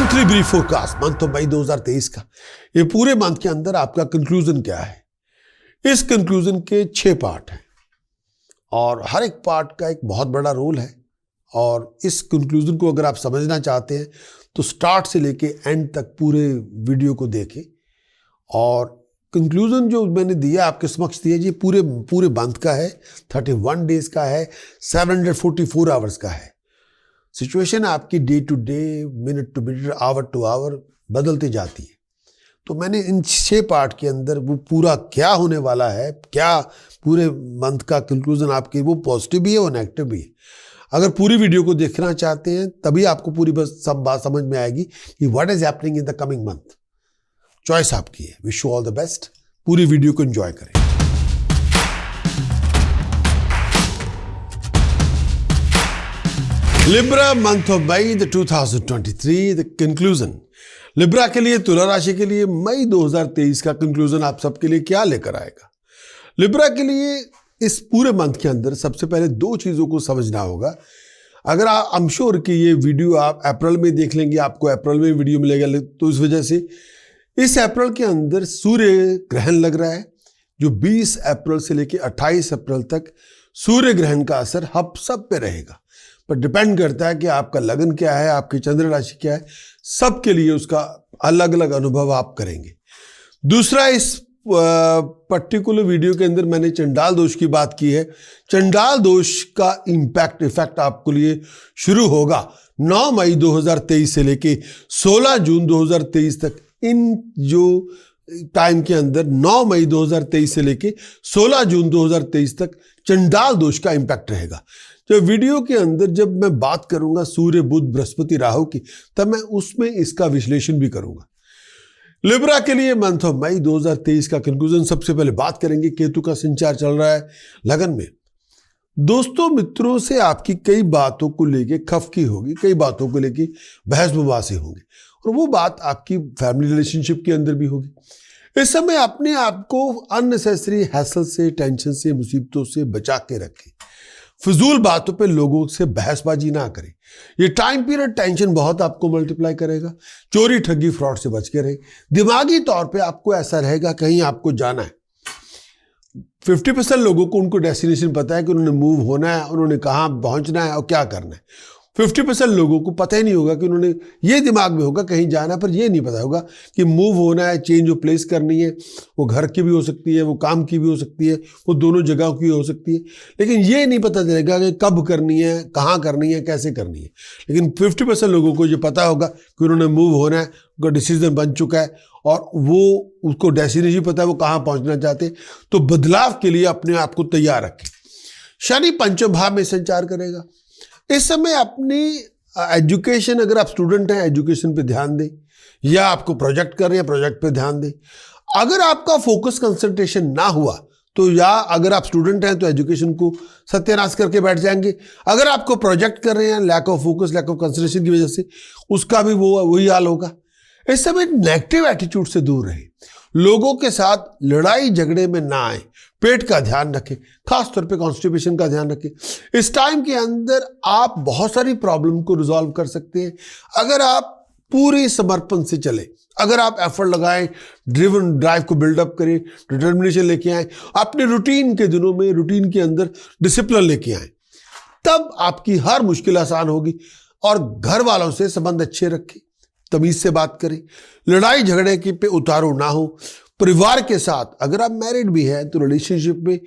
Monthly brief forecast month तो मई 2023 का। ये पूरे मंथ के अंदर आपका कंक्लूजन क्या है, इस कंक्लूजन के 6 पार्ट हैं और हर एक पार्ट का एक बहुत बड़ा रोल है। और इस कंक्लूजन को अगर आप समझना चाहते हैं तो स्टार्ट से लेके एंड तक पूरे वीडियो को देखें। और कंक्लूजन जो मैंने दिया आपके समक्ष दिया जी पूरे मंथ का है, 31 डेज का है, 744 आवर्स का है। सिचुएशन आपकी day to day, minute to minute, hour to hour बदलती जाती है। तो मैंने इन 6 पार्ट के अंदर वो पूरा क्या होने वाला है, क्या पूरे मंथ का कंक्लूजन आपके वो पॉजिटिव भी है और नेगेटिव भी है। अगर पूरी वीडियो को देखना चाहते हैं तभी आपको पूरी सब बात समझ में आएगी कि what is happening in the coming month. Choice आपकी है। Wish you all the best. पूरी वीडियो को एंजॉय करें। Libra month of May 2023 the conclusion. Libra के लिए, तुला राशि के लिए मई 2023 का कंक्लूजन आप सबके लिए क्या लेकर आएगा। लिब्रा के लिए इस पूरे मंथ के अंदर सबसे पहले 2 चीजों को समझना होगा। अगर आप आई एम श्योर कि ये वीडियो आप अप्रैल में देख लेंगे, आपको अप्रैल में वीडियो मिलेगा, तो इस वजह से इस अप्रैल के अंदर सूर्य ग्रहण लग रहा है जो 20 अप्रैल से लेकर 28 अप्रैल तक सूर्य ग्रहण का असर हम सब पे रहेगा। पर डिपेंड करता है कि आपका लगन क्या है, आपकी चंद्र राशि क्या है, सबके लिए उसका अलग अलग अनुभव आप करेंगे। दूसरा, इस पर्टिकुलर वीडियो के अंदर मैंने चंडाल दोष की बात की है। चंडाल दोष का इफेक्ट आपके लिए शुरू होगा 9 मई 2023 से लेके 16 जून 2023 तक। इन जो टाइम के अंदर 9 मई 2023 से लेके 16 जून 2023 तक चंडाल दोष का इंपैक्ट रहेगा। जो वीडियो के अंदर जब मैं बात करूंगा सूर्य, बुध, बृहस्पति, राहु की, तब मैं उसमें इसका विश्लेषण भी करूंगा। लिब्रा के लिए मंथ ऑफ मई 2023 का कंक्लूजन। सबसे पहले बात करेंगे, केतु का संचार चल रहा है लगन में। दोस्तों मित्रों से आपकी कई बातों को लेके खफकी होगी, कई बातों को लेके बहस बबासी होंगे और वो बात आपकी फैमिली रिलेशनशिप के अंदर भी होगी। इस समय अपने आप को अननेसेसरी हैसल से, टेंशन से, मुसीबतों से बचा के रखें। फिजूल बातों पे लोगों से बहसबाजी ना करें। ये टाइम पीरियड टेंशन बहुत आपको मल्टीप्लाई करेगा। चोरी, ठगी, फ्रॉड से बच के रहे। दिमागी तौर पे आपको ऐसा रहेगा कहीं आपको जाना है। 50% लोगों को उनको डेस्टिनेशन पता है कि उन्होंने मूव होना है, उन्होंने कहाँ पहुंचना है और क्या करना है। 50% लोगों को पता ही नहीं होगा कि उन्होंने, ये दिमाग में होगा कहीं जाना, पर ये नहीं पता होगा कि मूव होना है, चेंज ऑफ प्लेस करनी है। वो घर की भी हो सकती है, वो काम की भी हो सकती है, वो दोनों जगह की हो सकती है। लेकिन ये नहीं पता चलेगा कि कब करनी है, कहाँ करनी है, कैसे करनी है। लेकिन 50% लोगों को ये पता होगा कि उन्होंने मूव होना है, उनका डिसीजन बन चुका है और वो उसको डेस्टिनेशन पता है, वो कहाँ पहुँचना चाहते हैं। तो बदलाव के लिए अपने आप को तैयार रखें। शनि पंचम भाव में संचार करेगा। इस समय अपनी एजुकेशन, अगर आप स्टूडेंट हैं एजुकेशन पे ध्यान दें, या आपको प्रोजेक्ट कर रहे हैं प्रोजेक्ट पे ध्यान दें। अगर आपका फोकस कंसंट्रेशन ना हुआ तो, या अगर आप स्टूडेंट हैं तो एजुकेशन को सत्यानाश करके बैठ जाएंगे। अगर आपको प्रोजेक्ट कर रहे हैं, lack of focus, lack of concentration की वजह से उसका भी वही हाल होगा। इस समय नेगेटिव एटीट्यूड से दूर रहें। लोगों के साथ लड़ाई झगड़े में ना आए। पेट का ध्यान रखें, खासतौर पे कॉन्स्टिपेशन का ध्यान रखें। इस टाइम के अंदर आप बहुत सारी प्रॉब्लम को रिजॉल्व कर सकते हैं अगर आप पूरे समर्पण से चले, अगर आप एफर्ट लगाएं, ड्राइव को बिल्डअप करें, डिटर्मिनेशन लेके आए, अपने रूटीन के दिनों में रूटीन के अंदर डिसिप्लिन लेके आए, तब आपकी हर मुश्किल आसान होगी। और घर वालों से संबंध अच्छे रखें, तमीज से बात करें, लड़ाई झगड़े के पे उतारू ना हो। परिवार के साथ अगर आप मैरिड भी हैं तो रिलेशनशिप में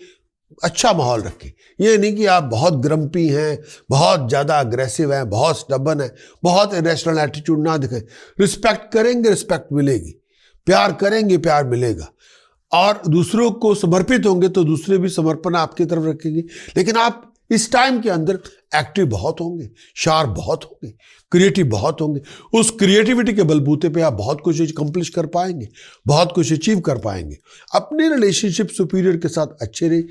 अच्छा माहौल रखें। ये नहीं कि आप बहुत ग्रम्पी हैं, बहुत ज़्यादा अग्रेसिव हैं, बहुत स्टबन हैं, बहुत इरेशनल एटीट्यूड ना दिखाएं। रिस्पेक्ट करेंगे, रिस्पेक्ट मिलेगी। प्यार करेंगे, प्यार मिलेगा। और दूसरों को समर्पित होंगे तो दूसरे भी समर्पण आपकी तरफ रखेंगे। लेकिन आप इस टाइम के अंदर एक्टिव बहुत होंगे, शार्प बहुत होंगे, क्रिएटिव बहुत होंगे। उस क्रिएटिविटी के बलबूते पे आप बहुत कुछ अकम्प्लिश कर पाएंगे, बहुत कुछ अचीव कर पाएंगे। अपने रिलेशनशिप सुपीरियर के साथ अच्छे रहे।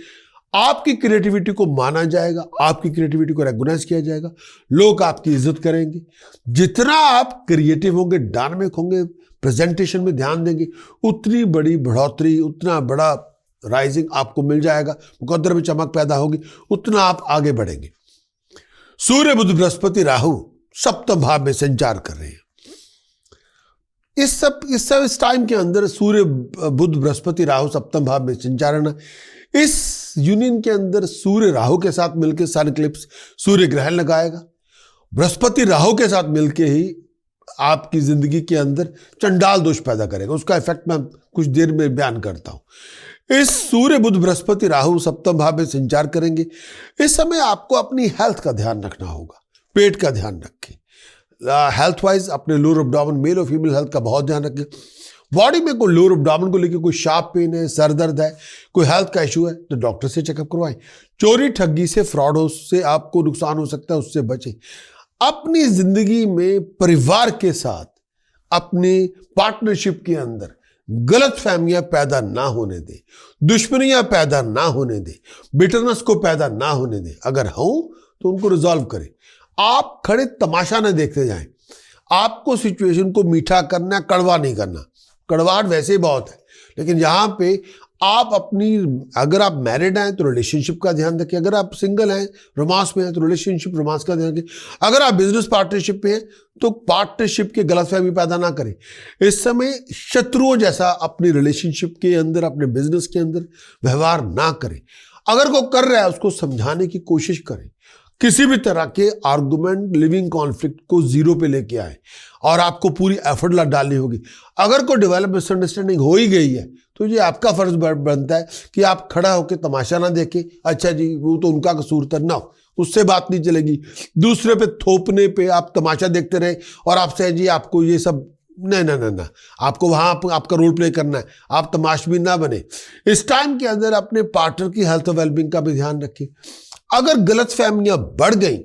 आपकी क्रिएटिविटी को माना जाएगा, आपकी क्रिएटिविटी को रिकॉग्नाइज किया जाएगा, लोग आपकी इज्जत करेंगे। जितना आप क्रिएटिव होंगे, डायनामिक होंगे, प्रेजेंटेशन में ध्यान देंगे, उतनी बड़ी बढ़ोतरी, उतना बड़ा राइजिंग आपको मिल जाएगा, मुकद्दर में चमक पैदा होगी, उतना आप आगे बढ़ेंगे। सूर्य, बुध, बृहस्पति, राहु सप्तम भाव में संचार कर रहे हैं। इस टाइम के अंदर सूर्य बुध बृहस्पति राहु सप्तम भाव में संचारण है। इस यूनियन के अंदर सूर्य राहु के साथ मिलकर सन इक्लिप्स सूर्य ग्रहण लगाएगा। बृहस्पति राहु के साथ मिलके ही आपकी जिंदगी के अंदर चंडाल दोष पैदा करेगा। उसका इफेक्ट मैं कुछ देर में बयान करता हूं। इस सूर्य बुध बृहस्पति राहु सप्तम भाव में संचार करेंगे। इस समय आपको अपनी हेल्थ का ध्यान रखना होगा, पेट का ध्यान रखें। हेल्थ वाइज अपने लोअर एब्डोमेन, मेल और फीमेल हेल्थ का बहुत ध्यान रखें। बॉडी में कोई लोअर एब्डोमेन को लेकर कोई शार्प पेन है, सर दर्द है, कोई हेल्थ का इशू है तो डॉक्टर से चेकअप करवाएं। चोरी ठगी से, फ्रॉड से आपको नुकसान हो सकता है, उससे बचें। अपनी जिंदगी में परिवार के साथ, अपनी पार्टनरशिप के अंदर गलत फहमियां पैदा ना होने दें, दुश्मनियां पैदा ना होने दें, बिटरनेस को पैदा ना होने दें। अगर हो तो उनको रिजॉल्व करें। आप खड़े तमाशा न देखते जाएं। आपको सिचुएशन को मीठा करना, कड़वा नहीं करना। कड़वाहट वैसे ही बहुत है, लेकिन यहां पे आप अगर आप मैरिड हैं तो रिलेशनशिप का ध्यान रखें। अगर आप सिंगल हैं, रोमांस में हैं तो रिलेशनशिप, रोमांस का ध्यान रखें। अगर आप बिजनेस पार्टनरशिप में हैं तो पार्टनरशिप के गलतफहमी पैदा ना करें। इस समय शत्रुओं जैसा अपनी रिलेशनशिप के अंदर, अपने बिजनेस के अंदर व्यवहार ना करें। अगर कोई कर रहा है उसको समझाने की कोशिश करें। किसी भी तरह के आर्गुमेंट, लिविंग कॉन्फ्लिक्ट को जीरो पे लेके आए और आपको पूरी एफर्ट डालनी होगी। अगर कोई डेवलप मिसअंडरस्टैंडिंग हो ही गई है तो ये आपका फर्ज बनता है कि आप खड़ा होकर तमाशा ना देखें, अच्छा जी वो तो उनका कसूर था, ना, उससे बात नहीं चलेगी। दूसरे पे थोपने पे आप तमाशा देखते रहे और आपसे जी आपको ये सब ना, आपको वहां आपका रोल प्ले करना है, आप तमाशबीन ना बने। इस टाइम के अंदर अपने पार्टनर की हेल्थ और वेलबींग का भी ध्यान रखें। अगर गलत फहमियां बढ़ गई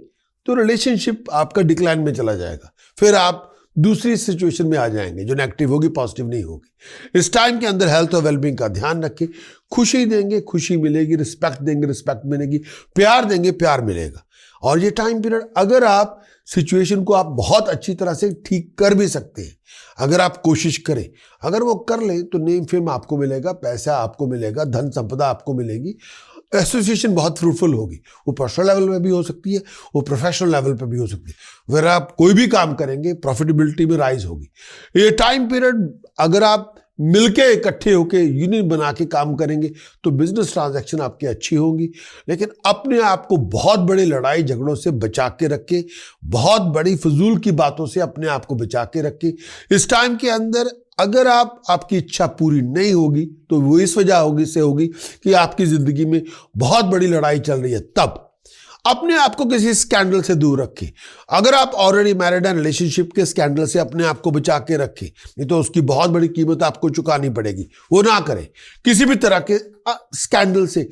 तो रिलेशनशिप आपका डिक्लाइन में चला जाएगा, फिर आप दूसरी सिचुएशन में आ जाएंगे जो नेगेटिव होगी, पॉजिटिव नहीं होगी। इस टाइम के अंदर हेल्थ और वेलबींग का ध्यान रखें। खुशी देंगे, खुशी मिलेगी, रिस्पेक्ट देंगे, रिस्पेक्ट मिलेगी, प्यार देंगे, प्यार मिलेगा। और ये टाइम पीरियड अगर आप सिचुएशन को आप बहुत अच्छी तरह से ठीक कर भी सकते हैं, अगर आप कोशिश करें, अगर वो कर लें तो नेम फेम आपको मिलेगा, पैसा आपको मिलेगा, धन संपदा आपको मिलेगी, एसोसिएशन बहुत फ्रूटफुल होगी। वो पर्सनल लेवल में भी हो सकती है, वो प्रोफेशनल लेवल पे भी हो सकती है। अगर आप कोई भी काम करेंगे प्रॉफिटेबिलिटी में राइज होगी। ये टाइम पीरियड अगर आप मिलके इकट्ठे होके यूनियन बना के काम करेंगे तो बिजनेस ट्रांजैक्शन आपकी अच्छी होंगी। लेकिन अपने आप को बहुत बड़े लड़ाई झगड़ों से बचा के रखें, बहुत बड़ी फजूल की बातों से अपने आप को बचा के रखें। इस टाइम के अंदर अगर आपकी इच्छा पूरी नहीं होगी तो वो इस वजह से होगी कि आपकी जिंदगी में बहुत बड़ी लड़ाई चल रही है। तब अपने आप को किसी स्कैंडल से दूर रखें। अगर आप ऑलरेडी मैरिड हैं, रिलेशनशिप के स्कैंडल से अपने आप को बचा के रखें, नहीं तो उसकी बहुत बड़ी कीमत आपको चुकानी पड़ेगी। वो ना करें। किसी भी तरह के स्कैंडल से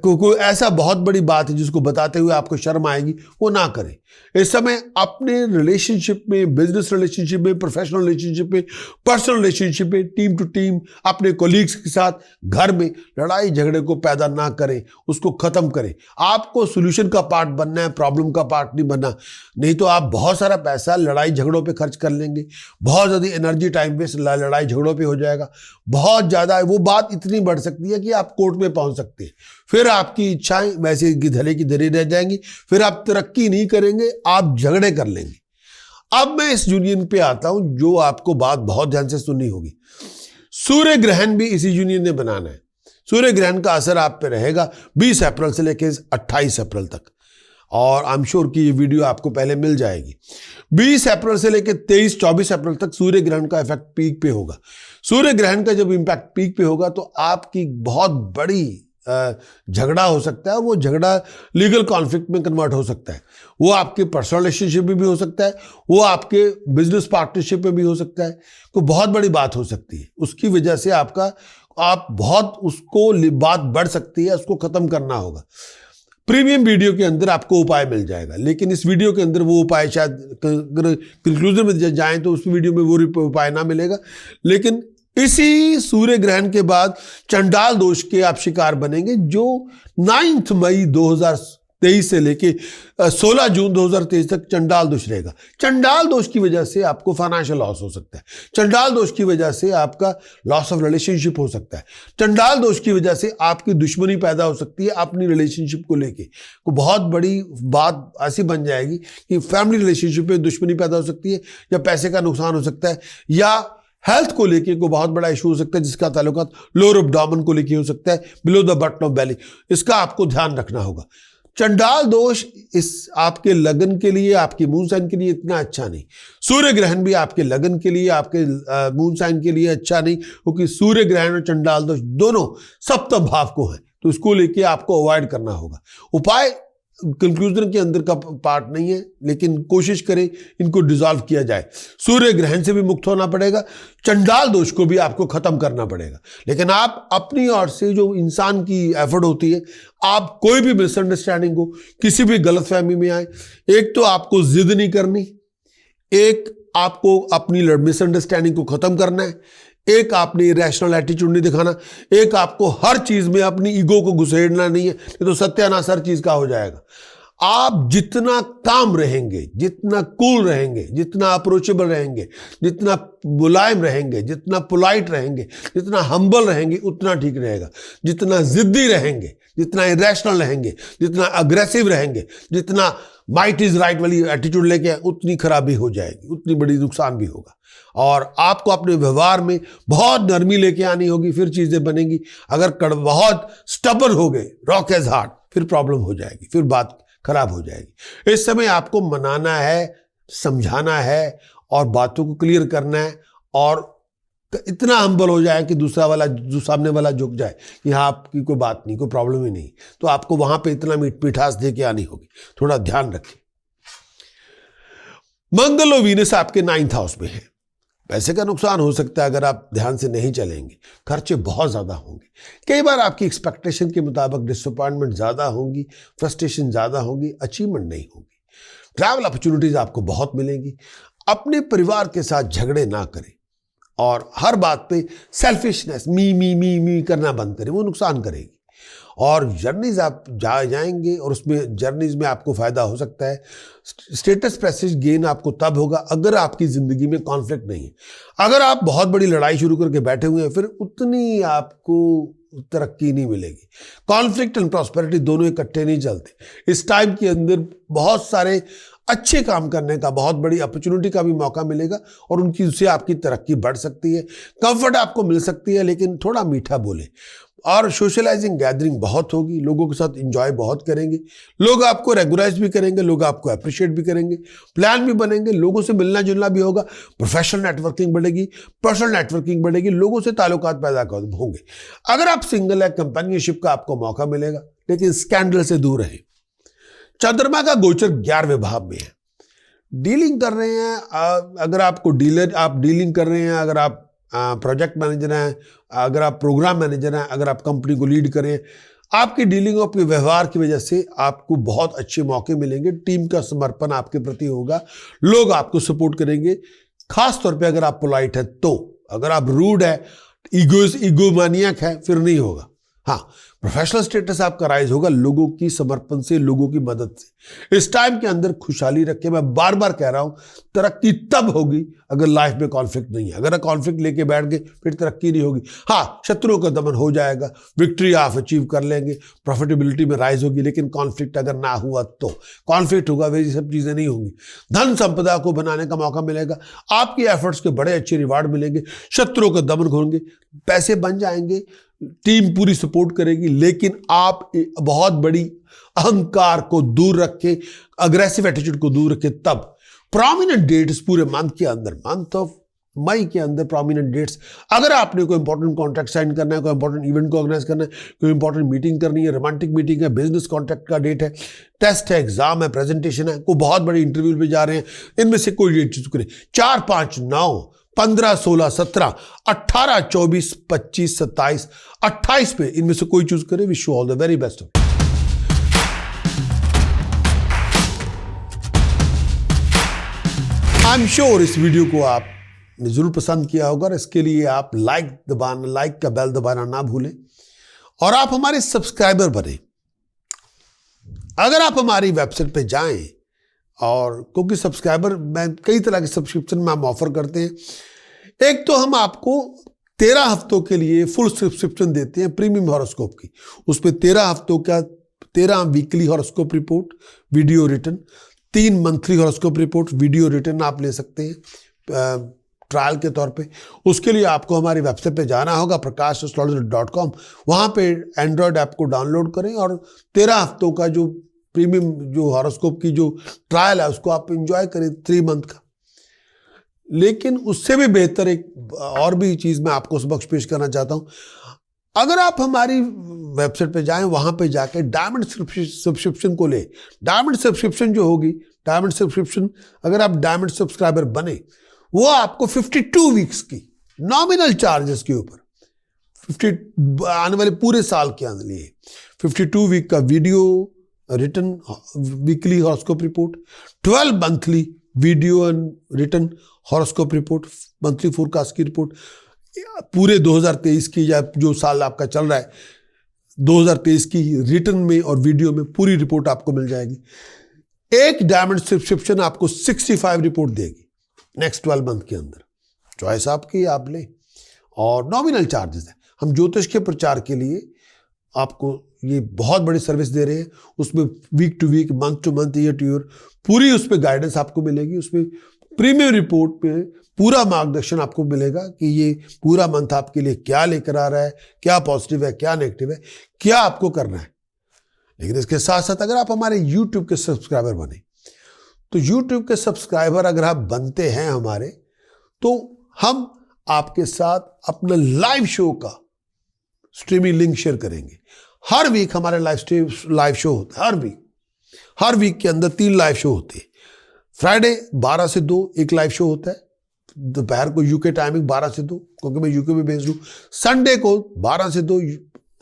कोई ऐसा बहुत बड़ी बात है जिसको बताते हुए आपको शर्म आएगी, वो ना करें। इस समय अपने रिलेशनशिप में, बिजनेस रिलेशनशिप में, प्रोफेशनल रिलेशनशिप में, पर्सनल रिलेशनशिप में, टीम टू टीम, अपने कोलीग्स के साथ, घर में लड़ाई झगड़े को पैदा ना करें, उसको खत्म करें। आपको सोल्यूशन का पार्ट बनना है, प्रॉब्लम का पार्ट नहीं बनना। नहीं तो आप बहुत सारा पैसा लड़ाई झगड़ों पे खर्च कर लेंगे, बहुत ज़्यादा एनर्जी टाइम वेस्ट लड़ाई झगड़ों पे हो जाएगा, बहुत ज़्यादा। वो बात इतनी बढ़ सकती है कि आप कोर्ट में पहुंच सकते हैं। फिर आपकी इच्छाएं वैसे धरे की धरी रह जाएंगी, फिर आप तरक्की नहीं करेंगे, आप झगड़े कर लेंगे। अब मैं इस यूनियन पे आता हूं जो आपको बात बहुत ध्यान से सुननी होगी। सूर्य ग्रहण भी इसी यूनियन ने बनाना है। सूर्य ग्रहण का असर आप पे रहेगा 20 अप्रैल से लेकर 28 अप्रैल तक, और आई एम श्योर कि ये वीडियो आपको पहले मिल जाएगी। 20 अप्रैल से लेकर 23-24 अप्रैल तक सूर्य ग्रहण का इफेक्ट पीक पे होगा। सूर्य ग्रहण का जब इम्पैक्ट पीक पे होगा तो आपकी बहुत बड़ी झगड़ा हो सकता है, वो झगड़ा लीगल कॉन्फ्लिक्ट में कन्वर्ट हो सकता है। वो आपके पर्सनल रिलेशनशिप में भी हो सकता है, वो आपके बिजनेस पार्टनरशिप में भी हो सकता है, कोई बहुत बड़ी बात हो सकती है। उसकी वजह से आप बहुत उसको बात बढ़ सकती है, उसको खत्म करना होगा। प्रीमियम वीडियो के अंदर आपको उपाय मिल जाएगा, लेकिन इस वीडियो के अंदर वो उपाय शायद कंक्लूजन में जाएं तो उस वीडियो में वो उपाय ना मिलेगा। लेकिन इसी सूर्य ग्रहण के बाद चंडाल दोष के आप शिकार बनेंगे, जो 9 मई 2023 से लेके 16 जून 2023 तक चंडाल दोष रहेगा। चंडाल दोष की वजह से आपको फाइनेंशियल लॉस हो सकता है। चंडाल दोष की वजह से आपका लॉस ऑफ रिलेशनशिप हो सकता है। चंडाल दोष की वजह से आपकी दुश्मनी पैदा हो सकती है अपनी रिलेशनशिप को लेके। को बहुत बड़ी बात ऐसी बन जाएगी कि फैमिली रिलेशनशिप में दुश्मनी पैदा हो सकती है, या पैसे का नुकसान हो सकता है, या हेल्थ को लेके कोई बहुत बड़ा इशू हो सकता है जिसका ताल्लुकात लोअर एब्डोमेन को लेके हो सकता है, below the button of belly, इसका आपको ध्यान रखना होगा। चंडाल दोष इस आपके लगन के लिए, आपकी मून साइन के लिए इतना अच्छा नहीं। सूर्य ग्रहण भी आपके लगन के लिए, आपके मून साइन के लिए अच्छा नहीं, क्योंकि सूर्य ग्रहण और चंडाल दोष दोनों सप्तम भाव को है, तो इसको लेके आपको अवॉइड करना होगा। उपाय कंक्लूजन के अंदर का पार्ट नहीं है, लेकिन कोशिश करें इनको डिसॉल्व किया जाए। सूर्य ग्रहण से भी मुक्त होना पड़ेगा, चंडाल दोष को भी आपको खत्म करना पड़ेगा। लेकिन आप अपनी ओर से जो इंसान की एफर्ट होती है, आप कोई भी मिसअंडरस्टैंडिंग हो, किसी भी गलतफहमी में आए, एक तो आपको जिद नहीं करनी, एक आपको अपनी मिसअंडरस्टैंडिंग को खत्म करना है, एक आपने रैशनल एटीट्यूड नहीं दिखाना, एक आपको हर चीज में अपनी ईगो को घुसेड़ना नहीं है, ये तो सत्यानाश हर चीज का हो जाएगा। आप जितना काम रहेंगे, जितना कूल रहेंगे, जितना अप्रोचेबल रहेंगे, जितना मुलायम रहेंगे, जितना पोलाइट रहेंगे, जितना हम्बल रहेंगे, उतना ठीक रहेगा। जितना जिद्दी रहेंगे, जितना इरेशनल रहेंगे, जितना अग्रेसिव रहेंगे, जितना माइट इज राइट वाली एटीट्यूड लेके, उतनी खराबी हो जाएगी, उतनी बड़ी नुकसान भी होगा। और आपको अपने व्यवहार में बहुत नरमी लेके आनी होगी, फिर चीजें बनेंगी। अगर बहुत स्टबन हो गए, रॉक एज हार्ड, फिर प्रॉब्लम हो जाएगी, फिर बात खराब हो जाएगी। इस समय आपको मनाना है, समझाना है और बातों को क्लियर करना है, और इतना हम्बल हो जाए कि दूसरा वाला, जो सामने वाला झुक जाए कि हाँ आपकी कोई बात नहीं, कोई प्रॉब्लम ही नहीं। तो आपको वहां पे इतना मिठास दे के आनी होगी, थोड़ा ध्यान रखें। मंगल और वीनस आपके 9th हाउस में है। पैसे का नुकसान हो सकता है अगर आप ध्यान से नहीं चलेंगे, खर्चे बहुत ज्यादा होंगे, कई बार आपकी एक्सपेक्टेशन के मुताबिक डिसअपॉइंटमेंट ज्यादा होंगी, फ्रस्ट्रेशन ज्यादा होगी, अचीवमेंट नहीं होगी। ट्रैवल अपॉर्चुनिटीज आपको बहुत मिलेंगी। अपने परिवार के साथ झगड़े ना करें और हर बात पे सेल्फिशनेस, मी करना बंद करें, वो नुकसान करेगी। और जर्नीज आप जाएंगे और उसमें जर्नीज में आपको फायदा हो सकता है। स्टेटस प्रेस्टीज गेन आपको तब होगा अगर आपकी जिंदगी में कॉन्फ्लिक्ट नहीं है। अगर आप बहुत बड़ी लड़ाई शुरू करके बैठे हुए हैं, फिर उतनी आपको तरक्की नहीं मिलेगी। कॉन्फ्लिक्ट एंड प्रॉस्पेरिटी दोनों इकट्ठे नहीं चलते। इस टाइम के अंदर बहुत सारे अच्छे काम करने का, बहुत बड़ी अपॉर्चुनिटी का भी मौका मिलेगा और उनकी उससे आपकी तरक्की बढ़ सकती है, कंफर्ट आपको मिल सकती है, लेकिन थोड़ा मीठा बोले। और सोशलाइजिंग गैदरिंग बहुत होगी, लोगों के साथ एंजॉय बहुत करेंगे, लोग आपको रेगुलाइज भी करेंगे, लोग आपको अप्रिशिएट भी करेंगे, प्लान भी बनेंगे, लोगों से मिलना जुलना भी होगा, प्रोफेशनल नेटवर्किंग बढ़ेगी, पर्सनल नेटवर्किंग बढ़ेगी, लोगों से ताल्लुकात पैदा होंगे। अगर आप सिंगल है, कंपेनियनशिप का आपको मौका मिलेगा, लेकिन स्कैंडल से दूर रहें। चंद्रमा का गोचर 11वें भाव में है। डीलिंग कर रहे हैं, अगर आपको आप डीलिंग कर रहे हैं, अगर आप प्रोजेक्ट मैनेजर हैं, अगर आप प्रोग्राम मैनेजर हैं, अगर आप कंपनी को लीड करें, आपकी डीलिंग और आपके व्यवहार की वजह से आपको बहुत अच्छे मौके मिलेंगे। टीम का समर्पण आपके प्रति होगा, लोग आपको सपोर्ट करेंगे, खास तौर पे अगर आप पोलाइट है तो। अगर आप रूड है, ईगोमानियक है, फिर नहीं होगा। हाँ, प्रोफेशनल स्टेटस आपका राइज होगा लोगों की समर्पण से, लोगों की मदद से। इस टाइम के अंदर खुशहाली रखें। मैं बार बार कह रहा हूं, तरक्की तब होगी अगर लाइफ में कॉन्फ्लिक्ट नहीं है। अगर कॉन्फ्लिक्ट लेके बैठ गए फिर तरक्की नहीं होगी। हाँ, शत्रुओं का दमन हो जाएगा, विक्ट्री आप अचीव कर लेंगे, प्रॉफिटेबिलिटी में राइज होगी, लेकिन कॉन्फ्लिक्ट अगर ना हुआ तो कॉन्फ्लिक्ट होगा, वे सब चीजें नहीं होंगी। धन संपदा को बनाने का मौका मिलेगा, आपकी एफर्ट्स के बड़े अच्छे रिवार्ड मिलेंगे, शत्रुओं का दमन होंगे, पैसे बन जाएंगे, टीम पूरी सपोर्ट करेगी। लेकिन आप बहुत बड़ी अहंकार को दूर रखें, अग्रेसिव एटीट्यूड को दूर रखें। तब प्रोमिनेंट डेट्स पूरे मंथ के अंदर, मंथ ऑफ मई के अंदर प्रोमिनेंट डेट्स, अगर आपने कोई इंपॉर्टेंट कॉन्ट्रैक्ट साइन करना है, कोई इंपॉर्टेंट इवेंट को ऑर्गेनाइज करना है, कोई इंपॉर्टेंट मीटिंग करनी है, रोमांटिक मीटिंग है, बिजनेस कॉन्ट्रैक्ट का डेट है, टेस्ट है, एग्जाम है, प्रेजेंटेशन है, कोई बहुत बड़ी इंटरव्यू पे जा रहे हैं, इनमें से कोई डेट चूज करें। 4, 5, 9, 15, 16, 17, 18, 24, 25, 27, 28 पे इनमें से कोई चूज करें। Wish you all the very best. I am sure इस वीडियो को आपने जरूर पसंद किया होगा और इसके लिए आप लाइक का बेल दबाना ना भूलें और आप हमारे सब्सक्राइबर बने। अगर आप हमारी वेबसाइट पे जाएं, और क्योंकि सब्सक्राइबर में कई तरह के सब्सक्रिप्शन में हम ऑफर करते हैं। एक तो हम आपको 13 हफ्तों के लिए फुल सब्सक्रिप्शन देते हैं प्रीमियम हॉरोस्कोप की। उस पर 13 हफ्तों का 13 weekly horoscope report video return, 3 monthly horoscope report video return आप ले सकते हैं ट्रायल के तौर पे। उसके लिए आपको हमारी वेबसाइट पे जाना होगा prakashastrologer.com। वहाँ पे एंड्रॉयड ऐप को डाउनलोड करें और 13 हफ्तों का जो प्रीमियम जो हॉरोस्कोप की जो ट्रायल है उसको आप एंजॉय करें 3 मंथ का। लेकिन उससे भी बेहतर एक और भी चीज़ मैं आपको समक्ष पेश करना चाहता हूँ। अगर आप हमारी वेबसाइट पे जाएं, वहाँ पे जाके डायमंड सब्सक्रिप्शन को ले। डायमंड सब्सक्रिप्शन जो होगी, डायमंड सब्सक्रिप्शन अगर आप डायमंड सब्सक्राइबर बने, वो आपको 52 वीक्स की नॉमिनल चार्जेस के ऊपर 50 आने वाले पूरे साल के लिए 52 वीक का video written weekly horoscope report, 12 monthly video and written horoscope report, monthly forecast की रिपोर्ट, पूरे 2023 की या जो साल आपका चल रहा है 2023 की रिटन में और वीडियो में पूरी रिपोर्ट आपको मिल जाएगी। एक डायमंड सब्सक्रिप्शन आपको 65 रिपोर्ट देगी नेक्स्ट 12 मंथ के अंदर। चॉइस आपकी, आप लें। और नॉमिनल चार्जेस है। हम ज्योतिष के प्रचार के लिए आपको ये बहुत बड़ी सर्विस दे रहे हैं। उसमें week to week, month to month, year to year पूरी उस पर गाइडेंस आपको मिलेगी। उसमें प्रीमियम रिपोर्ट पे पूरा मार्गदर्शन आपको मिलेगा कि ये पूरा मंथ आपके लिए क्या लेकर आ रहा है, क्या पॉजिटिव है, क्या नेगेटिव है, क्या आपको करना है। लेकिन इसके साथ साथ अगर आप हमारे YouTube के सब्सक्राइबर बने, तो YouTube के सब्सक्राइबर अगर आप बनते हैं हमारे, तो हम आपके साथ अपना लाइव शो का स्ट्रीमिंग लिंक शेयर करेंगे। हर वीक हमारे लाइव शो होता है। हर वीक के अंदर 3 लाइव शो होते हैं। फ्राइडे 12 से 2 एक लाइव शो होता है, दोपहर को यूके टाइमिंग 12 से 2, क्योंकि मैं यूके में बेस्ड हूँ। संडे को 12 से 2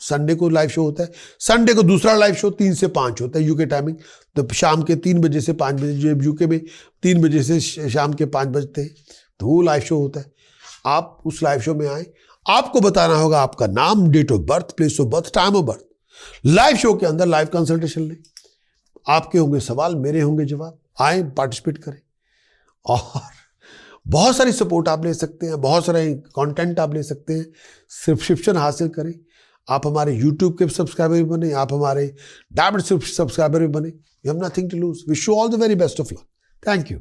संडे को लाइव शो होता है। संडे को दूसरा लाइव शो 3 से 5 होता है यूके टाइमिंग, तो शाम के 3 बजे से 5 बजे, जो यूके में 3 बजे से शाम के 5 बजते हैं, तो वो लाइव शो होता है। आप उस लाइव शो में आए, आपको बताना होगा आपका नाम, date of birth, place of birth, time of birth. Live show के अंदर लाइव कंसल्टेशन लें। आपके होंगे सवाल, मेरे होंगे जवाब। आए, पार्टिसिपेट करें और बहुत सारी सपोर्ट आप ले सकते हैं, बहुत सारे कंटेंट आप ले सकते हैं, सब्सक्रिप्शन हासिल करें। आप हमारे YouTube के सब्सक्राइबर भी बने, आप हमारे डायमंड सब्सक्राइबर भी बने। You have nothing to lose. Wish you all the very best of luck. Thank you.